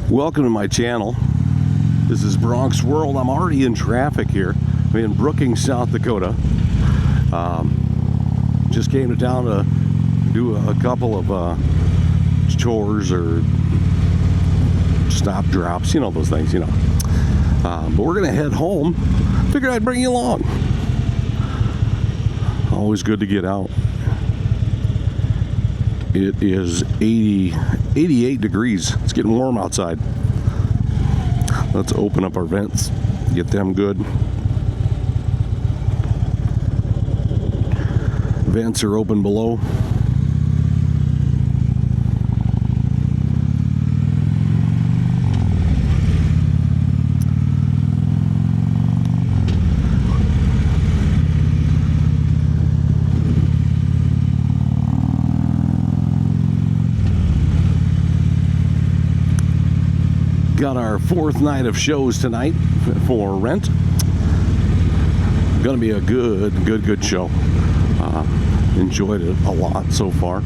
Welcome to my channel. This is Bronx World. I'm already in traffic here. I'm in Brookings, South Dakota. Just came to town to do a couple of chores or stop drops, you know, those things, you know. But we're gonna head home. Figured I'd bring you along. Always good to get out. It is 88 degrees. It's getting warm outside. Let's open up our vents, get them good. Vents are open below. Got our fourth night of shows tonight for rent. Gonna be a good show. Enjoyed it a lot so far.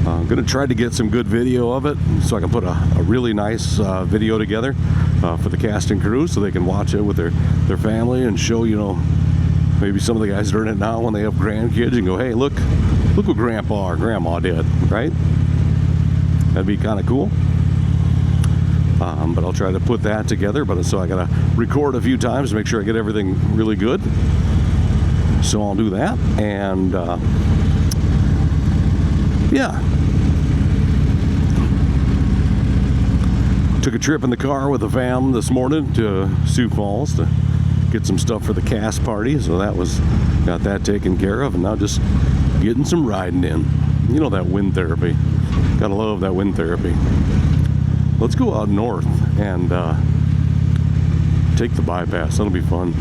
Gonna try to get some good video of it so I can put a really nice video together for the cast and crew so they can watch it with their family and show, you know, maybe some of the guys doing it now when they have grandkids and go, hey, look what grandpa or grandma did, right? That'd be kind of cool. But I'll try to put that together, so I gotta record a few times to make sure I get everything really good. So I'll do that, and yeah. Took a trip in the car with the fam this morning to Sioux Falls to get some stuff for the cast party, so got that taken care of, and now just getting some riding in. You know, that wind therapy. Gotta love that wind therapy. Let's go out north and take the bypass. That'll be fun.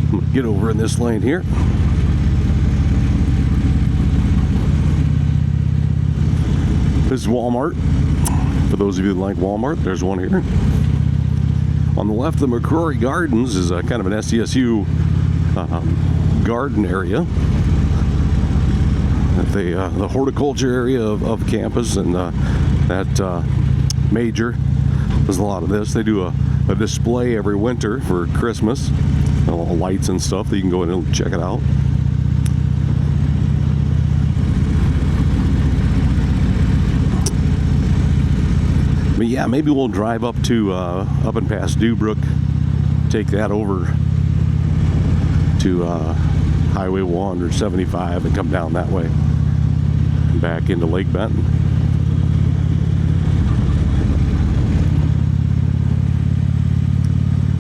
I'm gonna get over in this lane here. This is Walmart. For those of you that like Walmart, there's one here. On the left, the McCrory Gardens is kind of an SDSU garden area. The horticulture area of campus, and that major does a lot of this. They do a display every winter for Christmas, all the lights and stuff that you can go in and check it out. But yeah, maybe we'll drive up and past Dubrook, take that over to Highway 1 or 75 and come down that way and back into Lake Benton.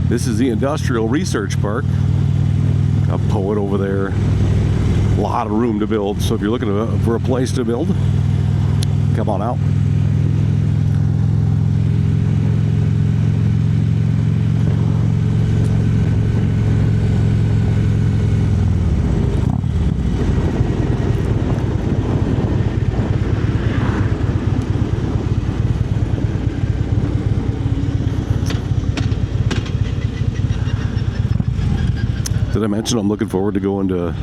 This is the Industrial Research Park. A poet over there. A lot of room to build. So if you're looking for a place to build, come on out. Did I mention I'm looking forward to going to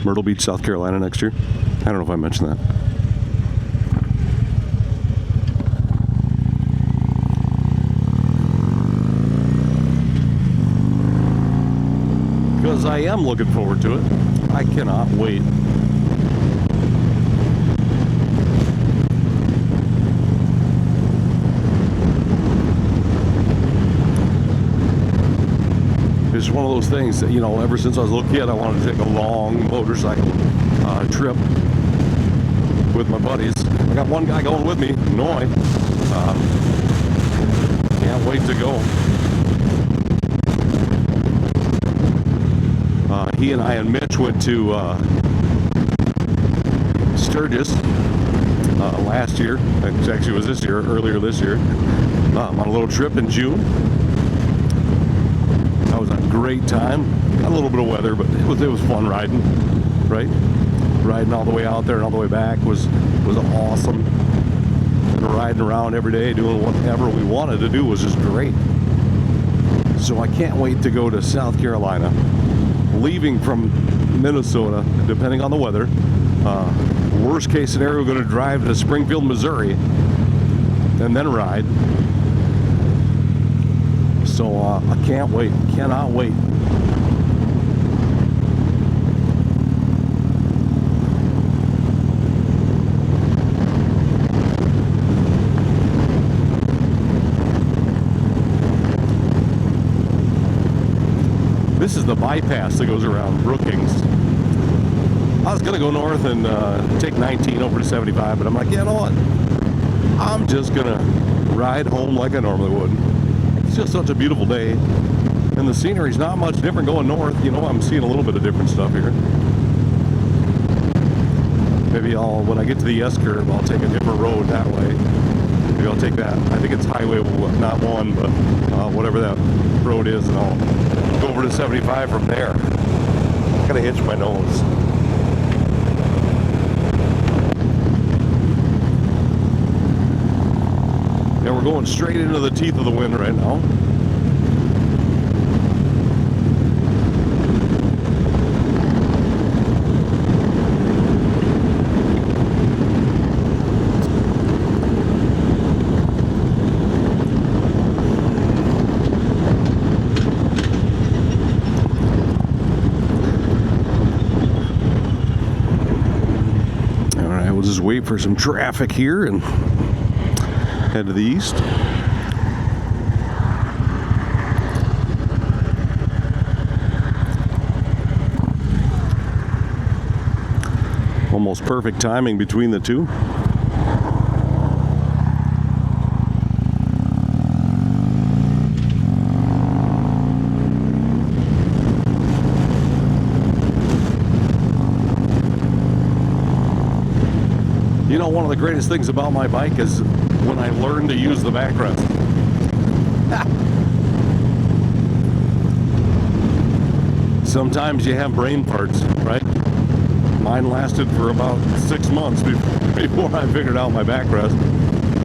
Myrtle Beach, South Carolina next year? I don't know if I mentioned that. Because I am looking forward to it. I cannot wait. It's one of those things that, you know, ever since I was a little kid, I wanted to take a long motorcycle trip with my buddies. I got one guy going with me, Noy. Can't wait to go. He and I and Mitch went to Sturgis last year. It actually was earlier this year, on a little trip in June. That was a great time. Got a little bit of weather, but it was fun riding, right? Riding all the way out there and all the way back was awesome. And riding around every day, doing whatever we wanted to do was just great. So I can't wait to go to South Carolina. Leaving from Minnesota, depending on the weather. Worst case scenario, we're going to drive to Springfield, Missouri, and and then ride. So I can't wait, cannot wait. This is the bypass that goes around Brookings. I was gonna go north and take 19 over to 75, but I'm like, you know what? I'm just gonna ride home like I normally would. It's just such a beautiful day, and the scenery's not much different going north. You know, I'm seeing a little bit of different stuff here. Maybe when I get to the S-curve, I'll take a different road that way. Maybe I'll take that. I think it's highway, not 1, but whatever that road is, and I'll go over to 75 from there. I'm gonna hitch my nose. Yeah, we're going straight into the teeth of the wind right now. We'll just wait for some traffic here and head to the east. Almost perfect timing between the two. You know, one of the greatest things about my bike is when I learn to use the backrest. Sometimes you have brain farts, right? Mine lasted for about 6 months before I figured out my backrest.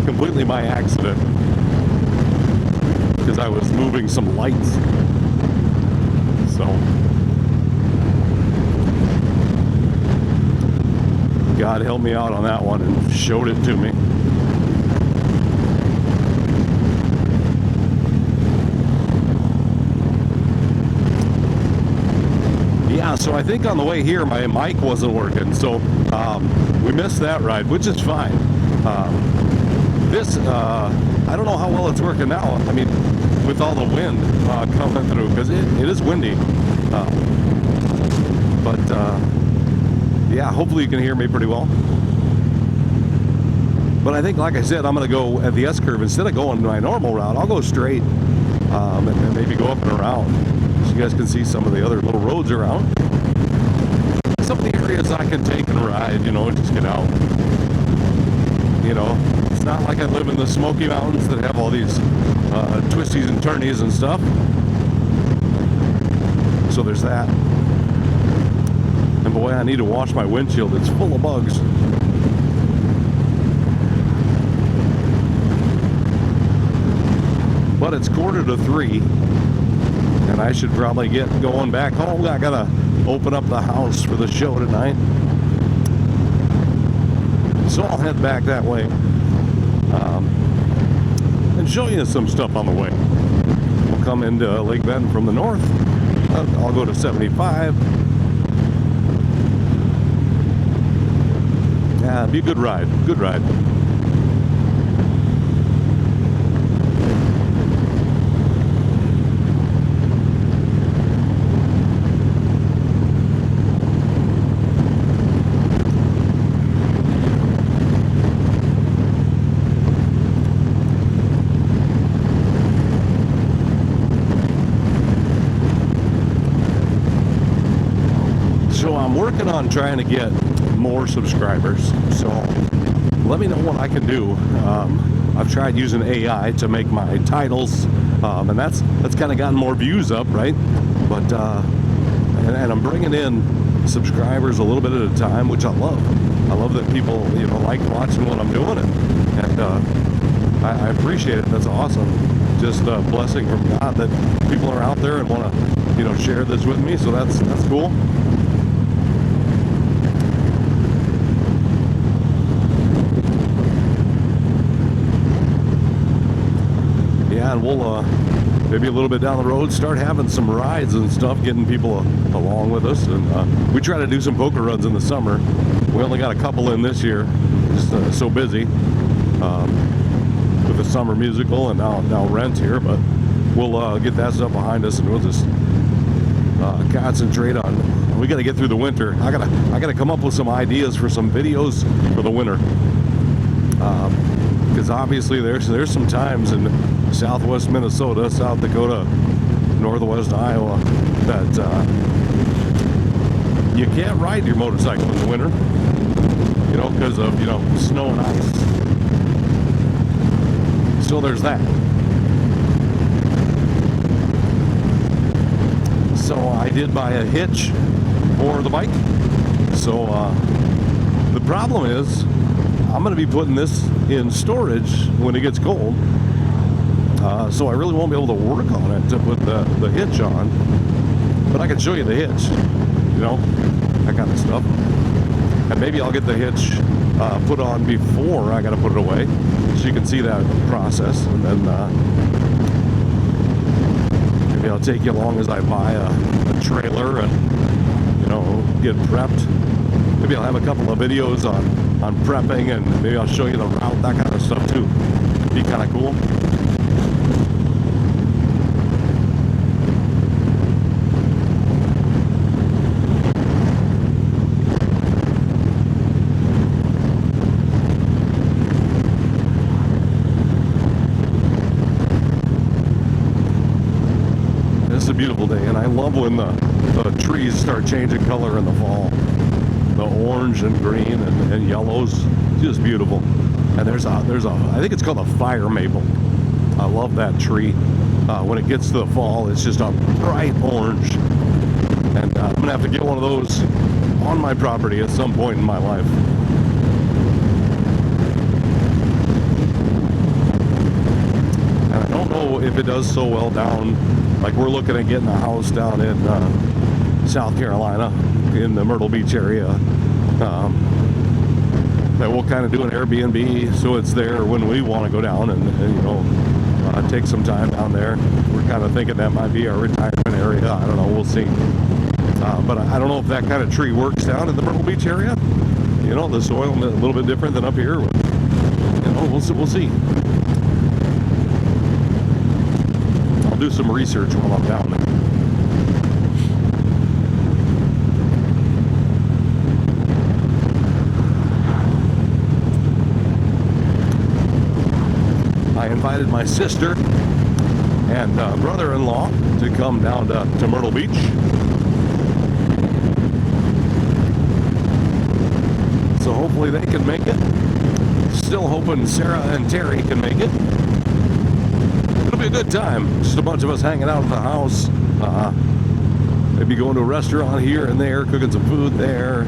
Completely by accident. Because I was moving some lights. So God helped me out on that one and showed it to me. Yeah, so I think on the way here my mic wasn't working, so we missed that ride, which is fine. I don't know how well it's working now. I mean, with all the wind coming through, because it is windy. Yeah, hopefully you can hear me pretty well. But I think, like I said, I'm going to go at the S-curve. Instead of going my normal route, I'll go straight and maybe go up and around, so you guys can see some of the other little roads around. Some of the areas I can take and ride, you know, just get out. You know, it's not like I live in the Smoky Mountains that have all these twisties and turnies and stuff. So there's that. And boy, I need to wash my windshield. It's full of bugs. But it's 2:45, and I should probably get going back home. I gotta open up the house for the show tonight. So I'll head back that way and show you some stuff on the way. We'll come into Lake Benton from the north. I'll go to 75. Yeah, be a good ride. Good ride. So I'm working on trying to get more subscribers, so let me know what I can do. I've tried using AI to make my titles, and that's kind of gotten more views up, right? But and I'm bringing in subscribers a little bit at a time, which I love. I love that people, you know, like watching what I'm doing, and I appreciate it. That's awesome. Just a blessing from God that people are out there and want to, you know, share this with me. So that's cool. and we'll maybe a little bit down the road start having some rides and stuff, getting people along with us. And we try to do some poker runs in the summer. We only got a couple in this year, just so busy with the summer musical and now Rent here. But we'll get that stuff behind us, and we'll just concentrate on. We got to get through the winter. I gotta come up with some ideas for some videos for the winter, because obviously there's some times in southwest Minnesota, South Dakota, northwest Iowa that you can't ride your motorcycle in the winter, because of snow and ice. So there's that. So I did buy a hitch for the bike. So the problem is I'm going to be putting this in storage when it gets cold. So I really won't be able to work on it to put the hitch on. But I can show you the hitch, that kind of stuff. And maybe I'll get the hitch put on before I got to put it away, so you can see that process. And then maybe I'll take you along as I buy a trailer and get prepped. Maybe I'll have a couple of videos on prepping, and maybe I'll show you the route, that kind of stuff too. It'd be kind of cool. It's a beautiful day, and I love when the trees start changing color in the fall. The orange and green and yellows, just beautiful. And there's a I think it's called a fire maple. I love that tree. When it gets to the fall, it's just a bright orange. And I'm gonna have to get one of those on my property at some point in my life. And I don't know if it does so well down. Like, we're looking at getting a house down in South Carolina, in the Myrtle Beach area. That we'll kind of do an Airbnb, so it's there when we want to go down and take some time down there. We're kind of thinking that might be our retirement area. I don't know. We'll see. But I don't know if that kind of tree works down in the Myrtle Beach area. The soil a little bit different than up here. But, we'll see. Do some research while I'm down there. I invited my sister and brother-in-law to come down to Myrtle Beach. So hopefully they can make it. Still hoping Sarah and Terry can make it. It'll be a good time. Just a bunch of us hanging out at the house. Maybe going to a restaurant here and there, cooking some food there.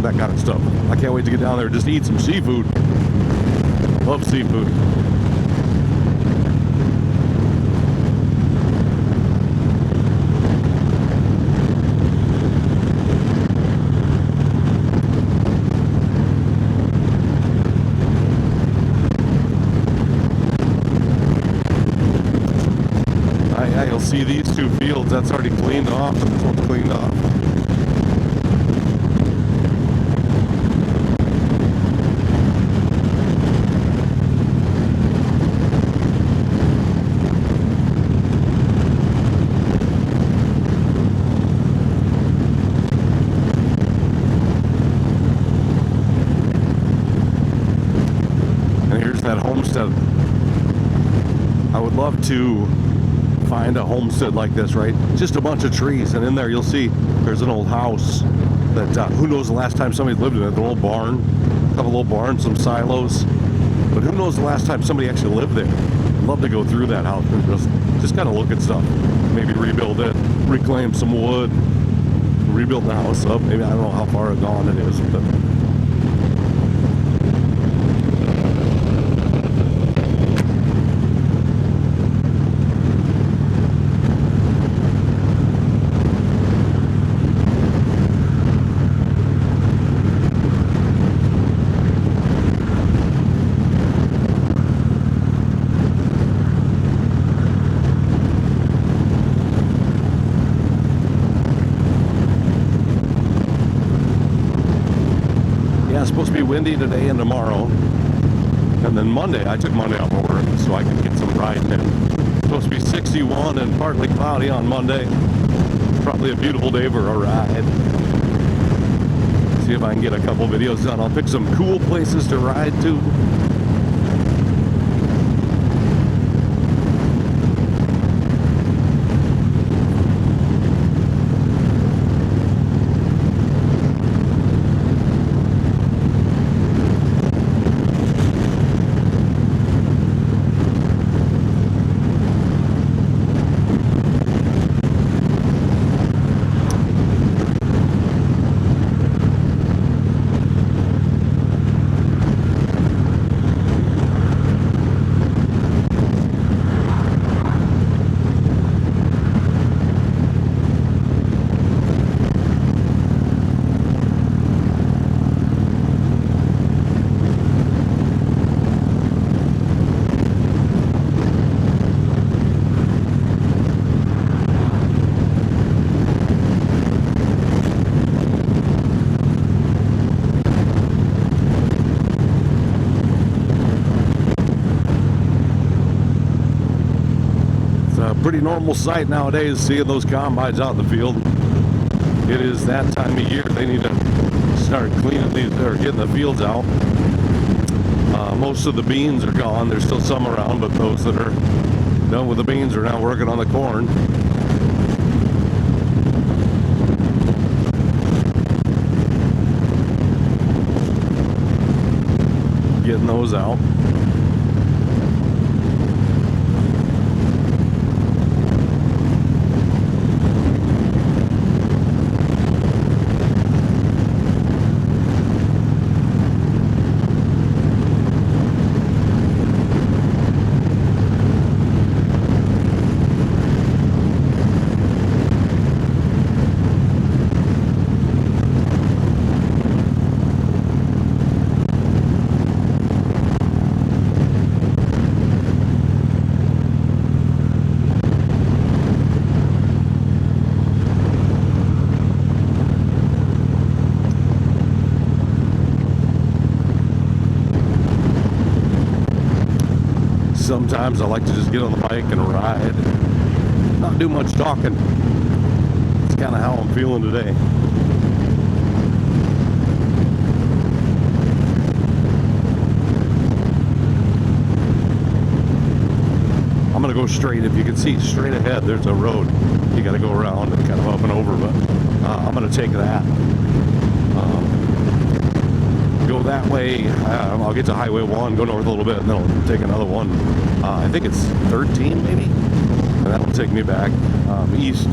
That kind of stuff. I can't wait to get down there and just eat some seafood. Love seafood. You'll see these two fields. That's already cleaned off, and this one's cleaned off. And here's that homestead. I would love to find a homestead like this, right? Just a bunch of trees, and in there you'll see there's an old house that who knows the last time somebody lived in it. An old barn, a couple old barns, some silos, but who knows the last time somebody actually lived there. I'd love to go through that house and just kind of look at stuff, maybe rebuild it, reclaim some wood, rebuild the house up. Maybe, I don't know how far gone it is, but be windy today and tomorrow. And then Monday, I took Monday off of work so I could get some riding in. It's supposed to be 61 and partly cloudy on Monday. Probably a beautiful day for a ride. See if I can get a couple videos done. I'll pick some cool places to ride to. Pretty normal sight nowadays, seeing those combines out in the field. It is that time of year. They need to start cleaning these, or getting the fields out. Most of the beans are gone. There's still some around, but those that are done with the beans are now working on the corn. Getting those out. Sometimes I like to just get on the bike and ride, not do much talking. It's kind of how I'm feeling today. I'm gonna go straight. If you can see straight ahead, there's a road. You got to go around and kind of up and over, but I'm gonna take that. Go that way. I'll get to Highway 1, go north a little bit, and then I'll take another one. I think it's 13 maybe, and that'll take me back east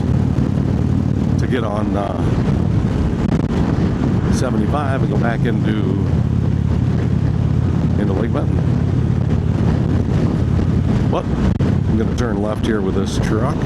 to get on 75 and go back into Lake Benton. But I'm going to turn left here with this truck.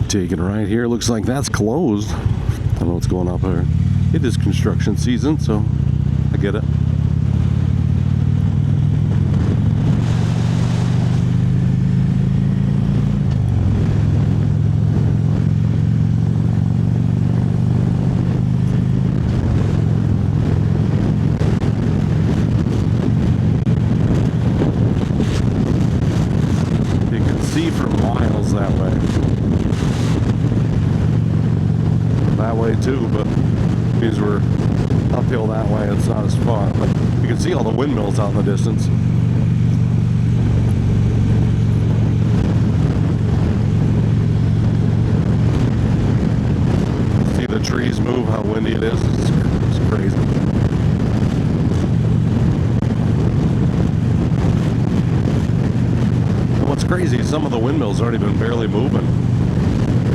Taking right here, looks like that's closed. I don't know what's going on up there. It is construction season, so I get it. You can see for miles that way. That way too, but these were uphill that way. It's not as far, but you can see all the windmills out in the distance. See the trees move, how windy it is. It's crazy. And what's crazy is some of the windmills aren't even barely moving.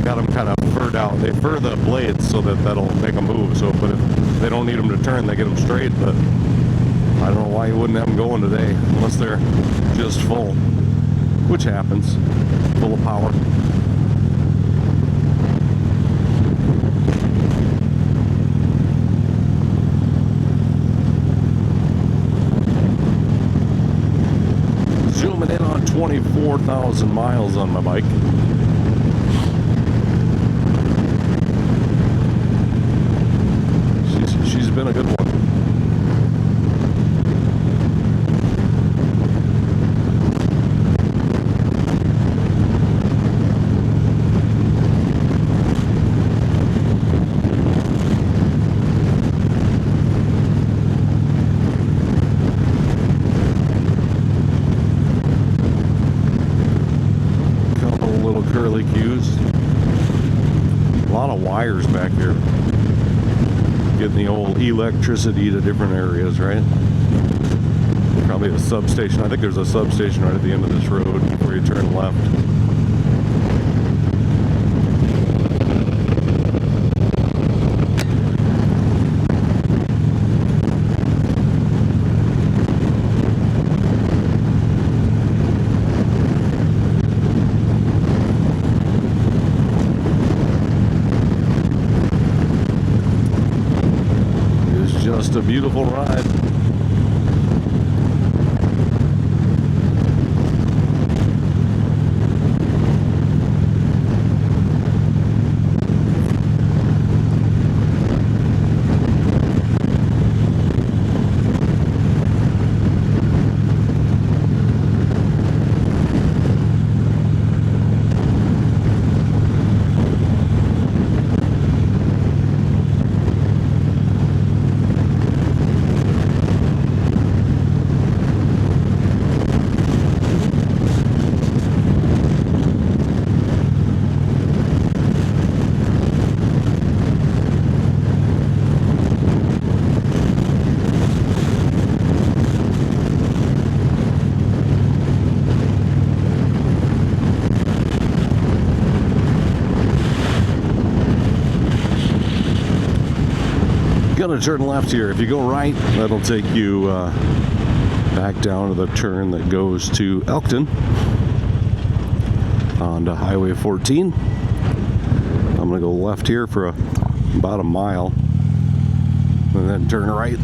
got them kind of furred out. They fur the blades so that that'll make them move. So, but if they don't need them to turn, they get them straight. But I don't know why you wouldn't have them going today unless they're just full, which happens, full of power. Zooming in on 24,000 miles on my bike. She's been a good one. Couple little curly cues. A lot of wires back here. Getting the old electricity to different areas, right? Probably a substation. I think there's a substation right at the end of this road before you turn left. Just a beautiful ride. Gonna turn left here. If you go right, that'll take you back down to the turn that goes to Elkton onto Highway 14. I'm gonna go left here for about a mile and then turn right.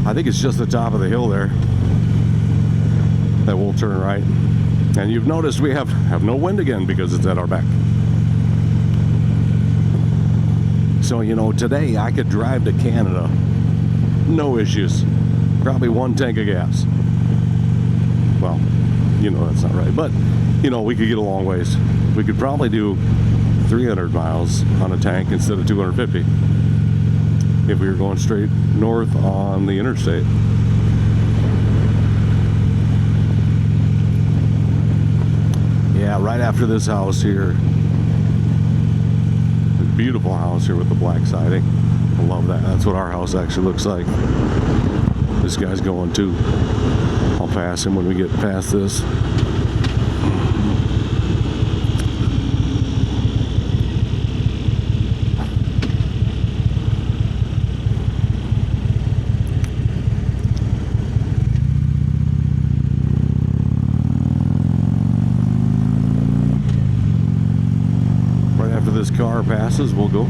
I think it's just the top of the hill there that we'll turn right. And you've noticed we have no wind again because it's at our back. So, you know, today I could drive to Canada, no issues. Probably one tank of gas. Well, you know that's not right, but you know, we could get a long ways. We could probably do 300 miles on a tank instead of 250 if we were going straight north on the interstate. Yeah, right after this house here. Beautiful house here with the black siding. I love that. That's what our house actually looks like. This guy's going too. I'll pass him when we get past this. This car passes, we'll go.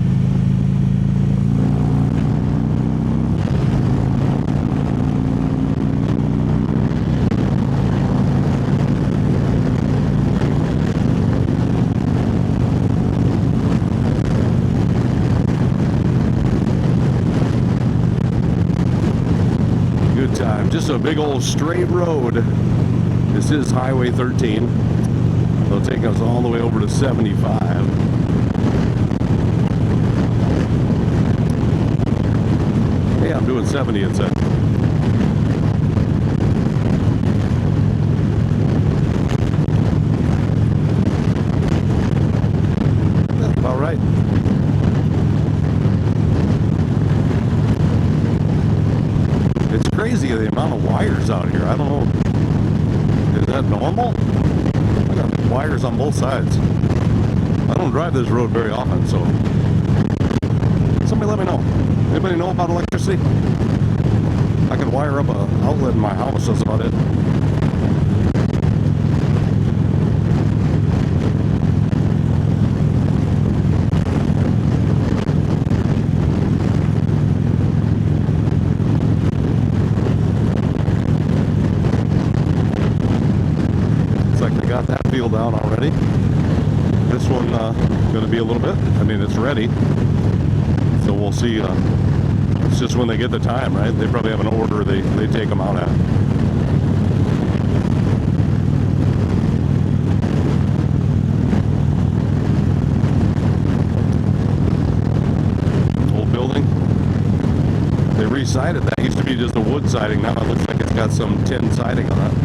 Good time. Just a big old straight road. This is Highway 13. It'll take us all the way over to 75. I'm doing 70, it said. That's about right. know, is that normal? I got wires on both sides. I don't drive this road very often, so somebody let me know. Anybody know about electricity? I can wire up an outlet in my house, that's about it. Got that field down already. This one going to be a little bit. I mean, it's ready. So we'll see. It's just when they get the time, right? They probably have an order they take them out at. Old building. They re-sided that. Used to be just a wood siding. Now it looks like it's got some tin siding on it.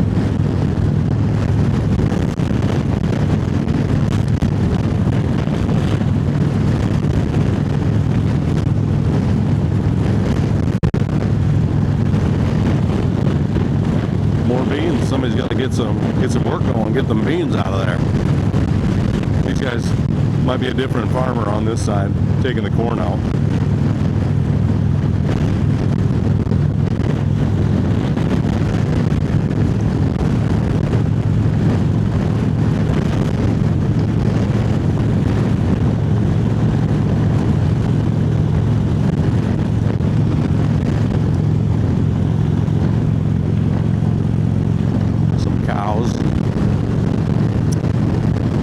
Somebody's got to get some work going, get them beans out of there. These guys might be a different farmer on this side, taking the corn out.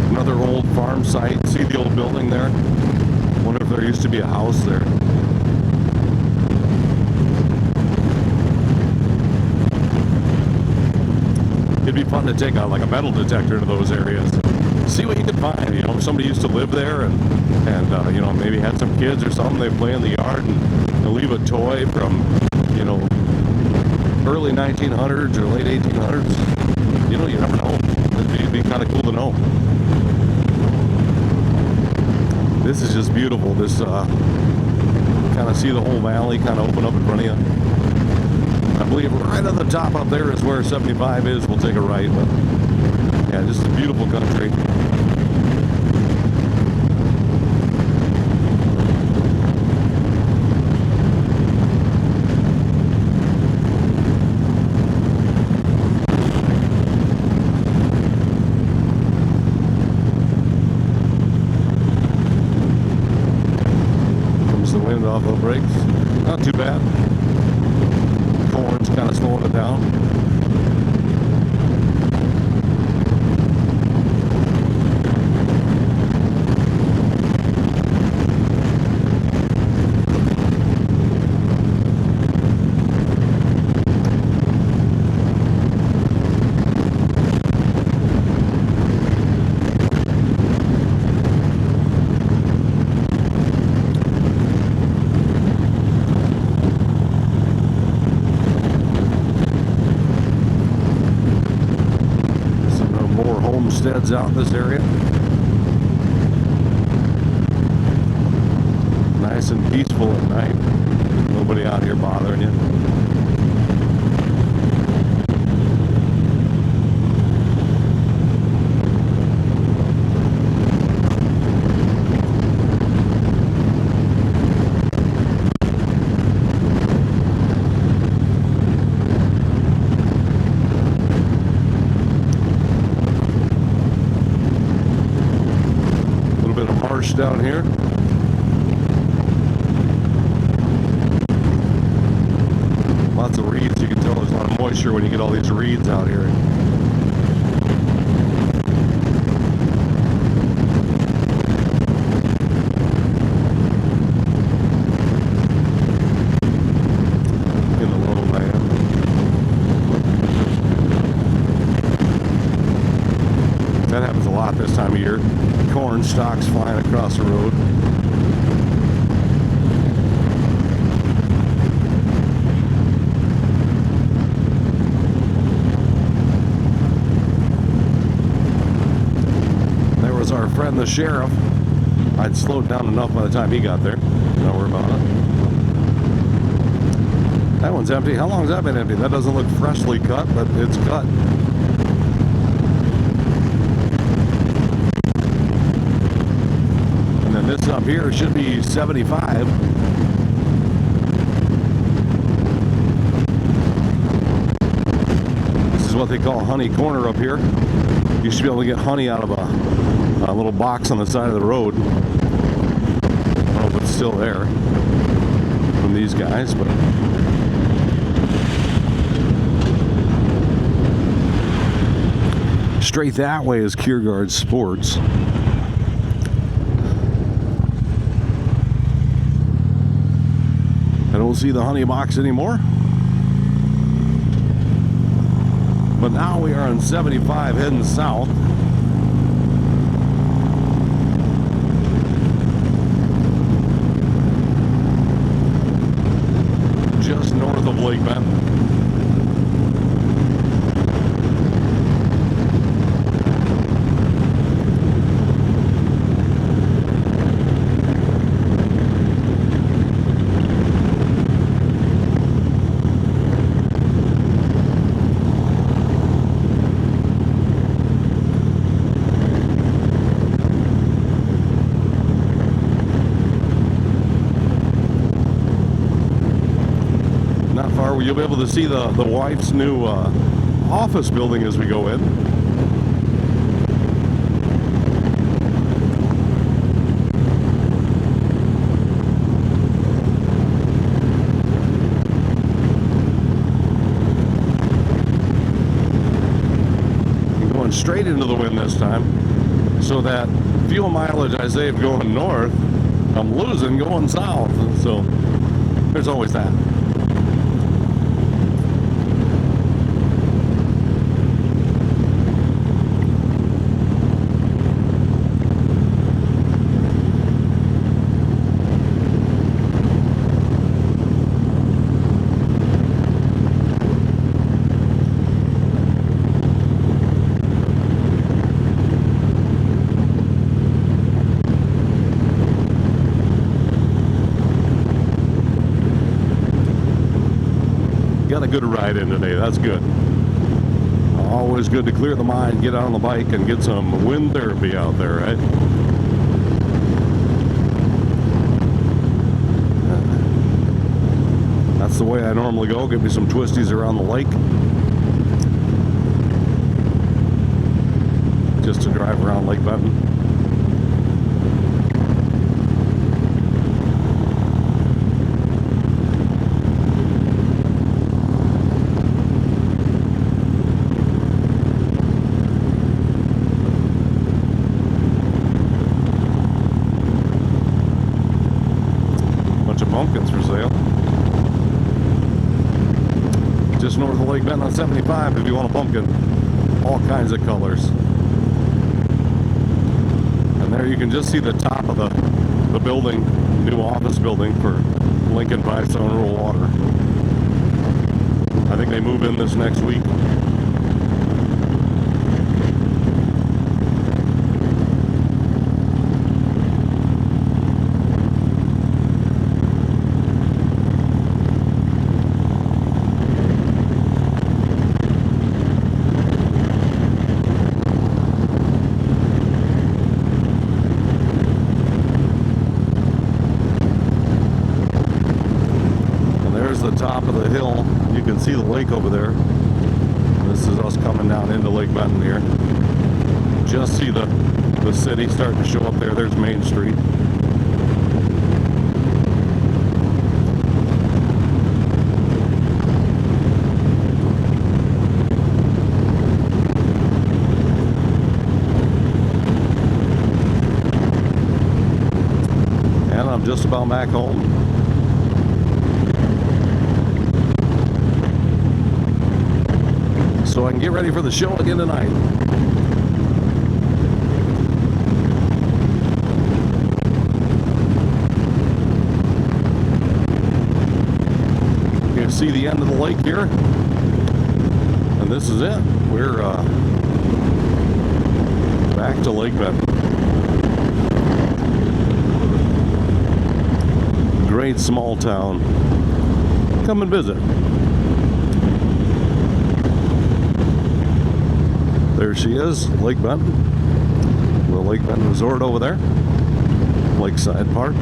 Another old farm site. See the old building there? Wonder if there used to be a house there. It'd be fun to take out like a metal detector to those areas. See what you can find. You know, if somebody used to live there and you know, maybe had some kids or something, they play in the yard and they'll leave a toy from, you know, early 1900s or late 1800s. You know, you never know. It'd be kind of cool to know. This is just beautiful. This kind of see the whole valley kind of open up in front of you. I believe right on the top up there is where 75 is. We'll take a right, but yeah, just a beautiful country. Off the brakes, not too bad. Corn's kind of slowing it down. Homesteads out in this area. Nice and peaceful at night. Nobody out here bothering you. Down here. Lots of reeds. You can tell there's a lot of moisture when you get all these reeds out here. In the lowland. That happens a lot this time of year. Corn stalks flying across the road. There was our friend the sheriff. I'd slowed down enough by the time he got there. Don't worry about it. That one's empty. How long's that been empty? That doesn't look freshly cut, but it's cut. And then this up here should be 75. This is what they call honey corner up here. You should be able to get honey out of a little box on the side of the road. I don't know if it's still there from these guys, but straight that way is Kiergaard Sports. I don't see the honey box anymore. But now we are on 75 heading south. Just north of Lake Benton. You'll be able to see the wife's new office building as we go in. I'm going straight into the wind this time, so that fuel mileage I save going north, I'm losing going south. So there's always that. Got a good ride in today. That's good. Always good to clear the mind, get out on the bike, and get some wind therapy out there, right? That's the way I normally go. Get me some twisties around the lake. Just to drive around Lake Benton. Pumpkins for sale. Just north of Lake Benton on 75 if you want a pumpkin. All kinds of colors. And there you can just see the top of the building, new office building for Lincoln Pipestone Rural Water. I think they move in this next week. The top of the hill, you can see the lake over there. This is us coming down into Lake Benton here. Just see the city starting to show up there. There's Main Street. And I'm just about back home. So I can get ready for the show again tonight. You can see the end of the lake here. And this is it. We're back to Lake Benton. Great small town. come and visit. There she is, Lake Benton. The Lake Benton Resort over there. Lakeside Park.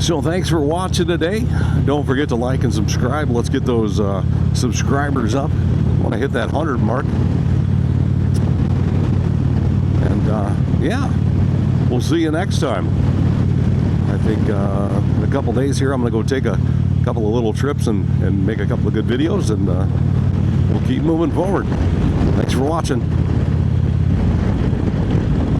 So thanks for watching today. Don't forget to like and subscribe. Let's get those subscribers up. I want to hit that 100 mark. And yeah, we'll see you next time. I think in a couple days here I'm going to go take a couple of little trips and make a couple of good videos, and we'll keep moving forward. Thanks for watching.